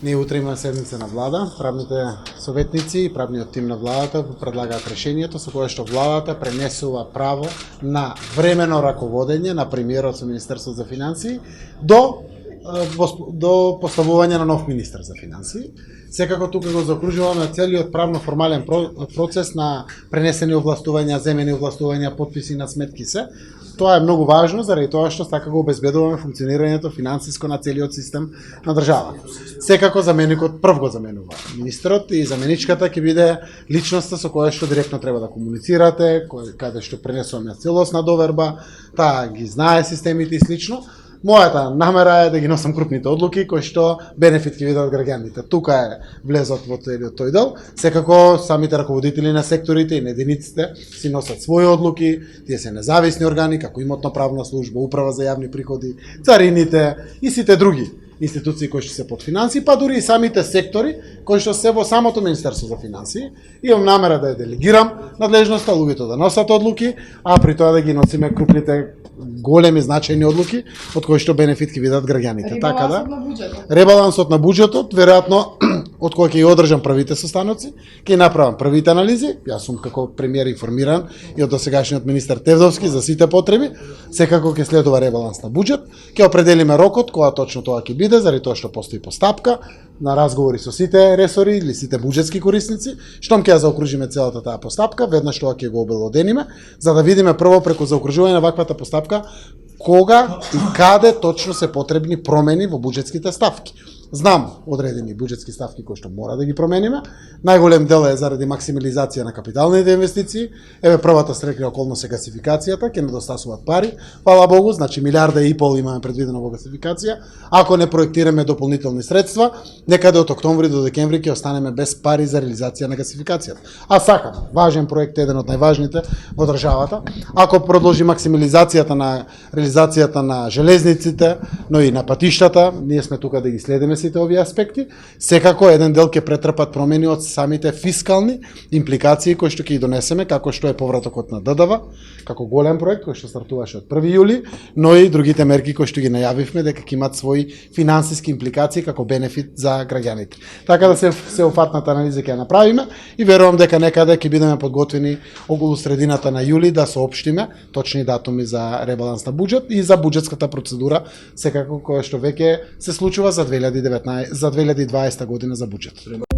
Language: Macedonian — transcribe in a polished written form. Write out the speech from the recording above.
Ние утре имаме седница на влада. Правните советници и правниот тим на владата предлагаат решението со кое што владата пренесува право на времено раководење на премиерот со Министерство за финансии до поставување на нов министер за финансии. Секако тука го заокружуваме целиот правно-формален процес на пренесени овластувања, земени овластувања, подписи на сметки се. Тоа е многу важно заради тоа што така го обезбедуваме функционирањето финансиско на целиот систем на државата. Секако заменикот прв го заменува министерот и заменичката ќе биде личноста со која што директно треба да комуницирате, каде што пренесуваме целосна доверба, таа ги знае системите и слично. Мојата намера е да ги носам крупните одлуки кои што бенефит ќе видат граѓаните. Тука е влезот во тој дел. Секако самите раководители на секторите и на единиците си носат своји одлуки, тие се независни органи како имотно-правна служба, управа за јавни приходи, царините и сите други институции кои што се под финансии, па дури и самите сектори кои што се во самото Министерство за финансии. Имам намера да ја делегирам надлежноста, луѓето да носат одлуки, а при тоа да ги носиме крупните големи значајни одлуки од кои што бенефит ќе видат граѓаните. Така да, ребалансот на буџетот, веројатно од кој ќе ја одржам првите состаноци, ќе направам првите анализи. Јас сум како премиер информиран и од досегашниот министер Тевдовски за сите потреби. Секако ќе следува ребаланс на буџет. Ќе определиме рокот кога точно тоа ќе биде, заради тоа што постои постапка на разговори со сите ресори или сите буџетски корисници. Штом ќе ја заокружиме целата таа постапка, веднаш тоа ќе го обелодениме, за да видиме прво преку заокружување на ваквата постапка кога и каде точно се потребни промени во буџетските ставки. Знам одредени буџетски ставки кои што мора да ги промениме. Најголем дел е заради максимализација на капиталните инвестиции. Еве првата стрекна околност е гасификацијата, ќе недостасуваат пари. Фала Богу, значи 1,5 милиарда имаме предвидено во гасификација. Ако не проектираме дополнителни средства, некаде од октомври до декември ќе останеме без пари за реализација на гасификацијата. А сакам, важен проект, еден од најважните во државата. Ако продолжи максимализацијата на реализацијата на железниците, но и на патиштата, ние сме тука да ги следиме сите овие аспекти. Секако еден дел ќе претрпат промени од самите фискални импликации кои што ќе ги донесеме, како што е повратокот на ДДВ, како голем проект кој што стартуваше од 1 јули, но и другите мерки кои што ги најавивме дека ќе имат своји финансиски импликации како бенефит за граѓаните. Така да се офатната анализа ќе ја направиме и верувам дека некаде ќе бидеме подготвени околу средината на јули да соопштиме точни датуми за ребаланс на буџет и за буџетската процедура секако која што веќе се случува за 2020 година за буџет.